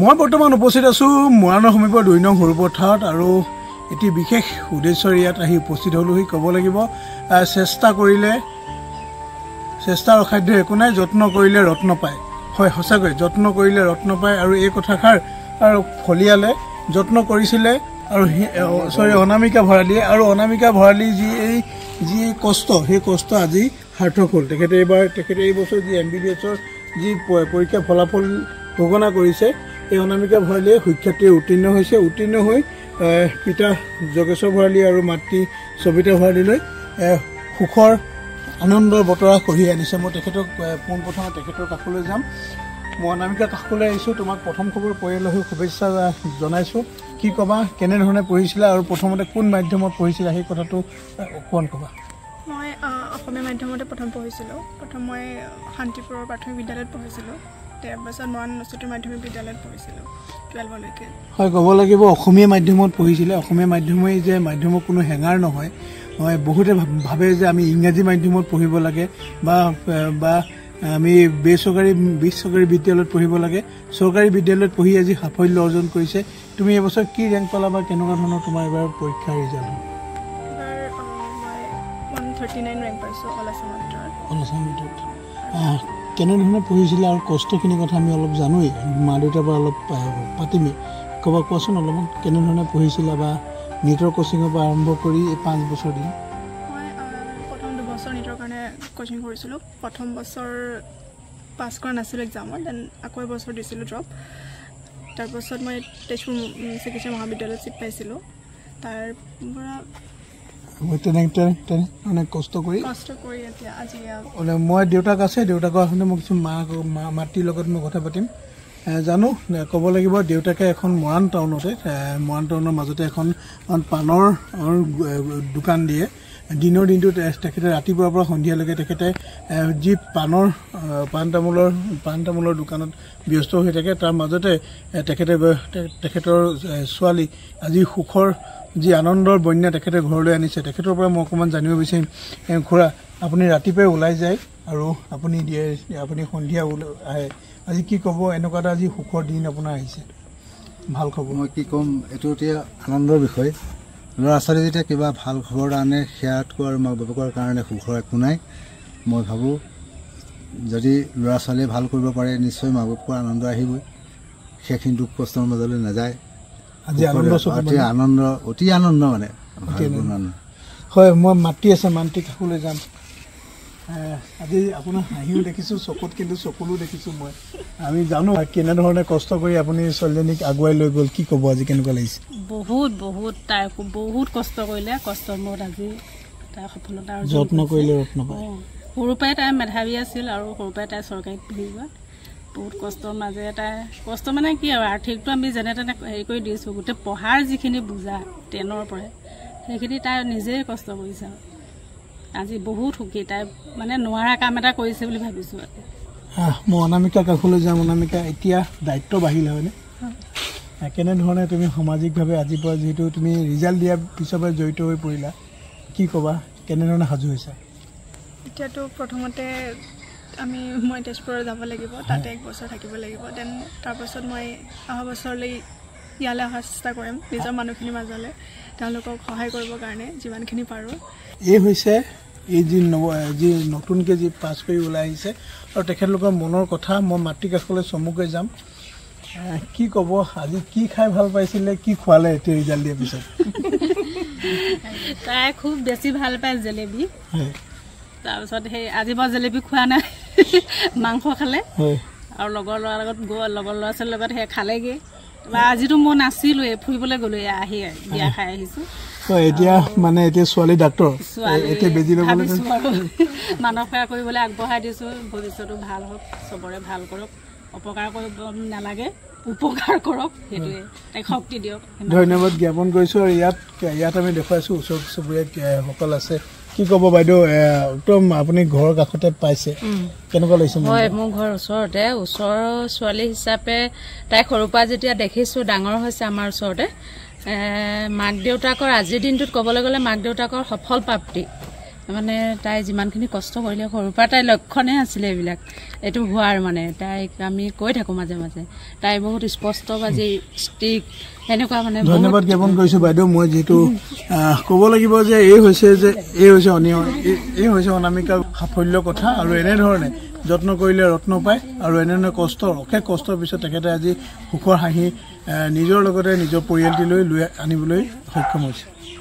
মই বৰ্তমান উপস্থিত আছো মৰাণৰ সমীপৰ ২ নং সৰুপথাৰত আৰু এটি বিশেষ উদ্দেশ্যৰ ইয়াত আহি উপস্থিত হলোহি ক'ব লাগিব চেষ্টা কৰিলে চেষ্টাৰ অসাধ্য একো নাই যত্ন কৰিলে ৰত্ন পায় হয় সঁচাকৈ যত্ন কৰিলে ৰত্ন পায় আৰু এই কথাষাৰ আৰু ফলিয়ালে যত্ন কৰিছিলে আৰু অনামিকা ভৰালীয়ে আৰু অনামিকা ভৰালী যি কষ্ট সেই কষ্ট আজি সাৰ্থক হ'ল তেখেতে এই বছৰ যি MBBSৰ যি পৰীক্ষা ফলাফল ঘোষণা কৰিছে এই অনামিকা ভৰালীয়ে সুখ্যাতিৰে উত্তীৰ্ণ হৈ পিতা যোগেশ্বৰ ভৰালী আৰু মাতৃ সবিতা ভৰালীলৈ সুখৰ আনন্দৰ বতৰা কঢ়িয়াই আনিছে মই তেখেতক পোনপ্ৰথমে তেখেতৰ কাষলৈ যাম মই অনামিকা কাষলৈ আহিছোঁ তোমাক প্ৰথম খবৰ পৰিয়ালৰ হৈ শুভেচ্ছা জনাইছোঁ কি ক'বা কেনেধৰণে পঢ়িছিলা আৰু প্ৰথমতে কোন মাধ্যমত পঢ়িছিলা সেই কথাটো অকণমান ক'বা মই অসমীয়া মাধ্যমতে প্ৰথম পঢ়িছিলোঁ মই শান্তিপুৰৰ প্ৰাথমিক বিদ্যালয়ত পঢ়িছিলোঁ তাৰপিছত মৰাণ উচ্চতৰ মাধ্যমিক বিদ্যালয়ত পঢ়িছিলোঁ 12লৈকে হয় ক'ব লাগিব অসমীয়া মাধ্যমত পঢ়িছিলে অসমীয়া মাধ্যমেই যে মাধ্যমৰ কোনো হেঙাৰ নহয় হয় বহুতে ভাবে যে আমি ইংৰাজী মাধ্যমত পঢ়িব লাগে বা আমি বেচৰকাৰী বিদ্যালয়ত পঢ়িব লাগে চৰকাৰী বিদ্যালয়ত পঢ়ি আজি সাফল্য অৰ্জন কৰিছে তুমি এবছৰ কি ৰেংক পালা বা কেনেকুৱা ধৰণৰ তোমাৰ এবাৰ পৰীক্ষাৰ ৰিজাল্ট মই 139 ৰেংক পাইছোঁ অল আছামত কেনেধৰণে পঢ়িছিলে আৰু কষ্টখিনিৰ কথা আমি অলপ জানোৱেই মা দেউতাৰ পৰা অলপ পাতিমেই কোৱাচোন অলপমান কেনেধৰণে পঢ়িছিলা বা নীটৰ কোচিঙৰ পৰা আৰম্ভ কৰি এই 5 বছৰ দিন মই প্ৰথম 2 বছৰ নীটৰ কাৰণে কোচিং কৰিছিলোঁ প্ৰথম বছৰ পাছ কৰা নাছিলোঁ এক্সামত দেন আকৌ এবছৰ দিছিলোঁ ড্ৰপ তাৰপাছত মই তেজপুৰ চিকিৎসা মহাবিদ্যালয়ত চিট পাইছিলোঁ তাৰ পৰা মানে কষ্ট কৰি এতিয়া আজি মই দেউতাক আছে দেউতাকৰ আহোঁতে মই কিছু মাতৃৰ লগত মই কথা পাতিম জানো ক'ব লাগিব দেউতাকে এখন মৰাণ টাউনৰ মাজতে এখন পাণৰ দোকান দিয়ে দিনৰ দিনটো তেখেতে ৰাতিপুৱাৰ পৰা সন্ধিয়ালৈকে তেখেতে যি পাণ তামোলৰ দোকানত ব্যস্ত হৈ থাকে তাৰ মাজতে তেখেতৰ ছোৱালী আজি সুখৰ যি আনন্দৰ বন্যা তেখেতে ঘৰলৈ আনিছে তেখেতৰ পৰা মই অকণমান জানিব বিচাৰিম খুৰা আপুনি ৰাতিপুৱাই ওলাই যায় আৰু আপুনি সন্ধিয়া আহে আজি কি ক'ব এনেকুৱা এটা আজি সুখৰ দিন আপোনাৰ আহিছে ভাল খবৰ মই কি ক'ম এইটো এতিয়া আনন্দৰ বিষয় ল'ৰা ছোৱালী যেতিয়া কিবা ভাল খবৰ আনে সেয়াতকৈ আৰু মাক বাপেকৰ কাৰণে সুখৰ একো নাই মই ভাবোঁ যদি ল'ৰা ছোৱালীয়ে ভাল কৰিব পাৰে নিশ্চয় মাক বাপেকৰ আনন্দ আহিবই সেইখিনি দুখ কষ্টৰ মাজলৈ নাযায় আজি অতি আনন্দ মানে হয় মই মাতি কাষলৈ যাম আজি আপোনাৰ হাঁহিও দেখিছোঁ চকুত কিন্তু চকুলো দেখিছোঁ মই আমি জানো কেনেধৰণে কষ্ট কৰি আপুনি ছোৱালীজনীক আগুৱাই লৈ গ'ল কি ক'ব আজি কেনেকুৱা লাগিছে তাই বহুত কষ্ট কৰিলে কষ্টৰ মূৰত আজি তাই সফলতা যত্ন কৰিলে ৰত্ন পায় সৰুৰ পৰাই তাই মেধাৱী আছিল আৰু সৰুৰ পৰাই তাই চৰকাৰীত পঢ়িব বহুত কষ্টৰ মাজেৰে তাই কষ্ট মানে কি আৰু আৰ্থিকটো আমি যেনে তেনে হেৰি কৰি দিছোঁ গোটেই পঢ়াৰ যিখিনি বুজা 10ৰ পৰাই সেইখিনি তাই নিজেই কষ্ট কৰিছে আজি বহুত সুখী তাই মানে নোৱাৰা কাম এটা কৰিছে বুলি ভাবিছোঁ মই অনামিকা কাষলৈ যাম অনামিকা এতিয়া দায়িত্ব বাঢ়িলে হয়নে কেনেধৰণে তুমি সামাজিকভাৱে আজিৰ পৰা যিহেতু তুমি ৰিজাল্ট দিয়াৰ পিছৰ পৰা জড়িত হৈ পৰিলা কি ক'বা কেনেধৰণে সাজু হৈছা এতিয়াতো প্ৰথমতে মই তেজপুৰত যাব লাগিব তাতে 1 বছৰ থাকিব লাগিব দেন তাৰপাছত মই অহা বছৰলৈ ইয়ালৈ অহাৰ চেষ্টা কৰিম নিজৰ মানুহখিনিৰ মাজলৈ তেওঁলোকক সহায় কৰিবৰ কাৰণে যিমানখিনি পাৰোঁ এই হৈছে এই যি নতুনকৈ যি পাছ কৰি ওলাই আহিছে আৰু তেখেতলোকৰ মনৰ কথা মই মাতৃ কাষলৈ চমুকৈ যাম কি ক'ব আজি কি খাই ভাল পাইছিলে কি খোৱালে এতিয়া ৰিজাল্ট দিয়াৰ পিছত তাই খুব বেছি ভাল পায় জেলেবি তাৰপিছত সেই আজি মই জেলেবি খোৱা নাই মাংস খালে আৰু লগৰ ল'ৰাৰ লগত লগৰ ল'ৰা ছোৱালীৰ লগত সেই খালেগৈ আজিতো মই নাছিলোঁৱে ফুৰিবলৈ গ'লোঁ আহি বিয়া খাই আহিছোঁ এতিয়া মানে এতিয়া ছোৱালী ডাক্তৰ এতিয়া বেজি ল'বলৈ মানৱ সেৱা কৰিবলৈ আগবঢ়াই দিছোঁ ভৱিষ্যতো ভাল হওক চবৰে ভাল কৰক অপকাৰ কৰিব নালাগে উপকাৰ কৰক সেইটোৱে তাইক শক্তি দিয়ক ধন্যবাদ জ্ঞাপন কৰিছোঁ আৰু ইয়াত আমি দেখুৱাইছোঁ ওচৰ চুবুৰীয়াসকল আছে কি ক'ব বাইদেউ একদম আপুনি ঘৰৰ কাষতে পাইছে কেনেকুৱা লাগিছে হয় মোৰ ঘৰ ওচৰতে ওচৰৰ ছোৱালী হিচাপে তাই সৰুৰ পৰা যেতিয়া দেখিছোঁ ডাঙৰ হৈছে আমাৰ ওচৰতে মাক দেউতাকৰ আজিৰ দিনটোত ক'বলৈ গ'লে মাক দেউতাকৰ সফল প্ৰাপ্তি মানে তাই যিমানখিনি কষ্ট কৰিলে সৰুৰ পৰা তাইৰ লক্ষণে আছিলে এইবিলাক এইটো হোৱাৰ মানে তাইক আমি কৈ থাকোঁ মাজে মাজে তাই বহুত স্পষ্টবাজি ষ্টিক এনেকুৱা মানে ধন্যবাদ জ্ঞাপন কৰিছোঁ বাইদেউ মই যিহেতু ক'ব লাগিব যে এই হৈছে অনামিকাৰ সাফল্য কথা আৰু এনেধৰণে যত্ন কৰিলে ৰত্ন পায় আৰু এনেধৰণে অশেষ কষ্টৰ পিছত তেখেতে আজি সুখৰ হাঁহি নিজৰ লগতে নিজৰ পৰিয়ালটিলৈ লৈ আনিবলৈ সক্ষম হৈছে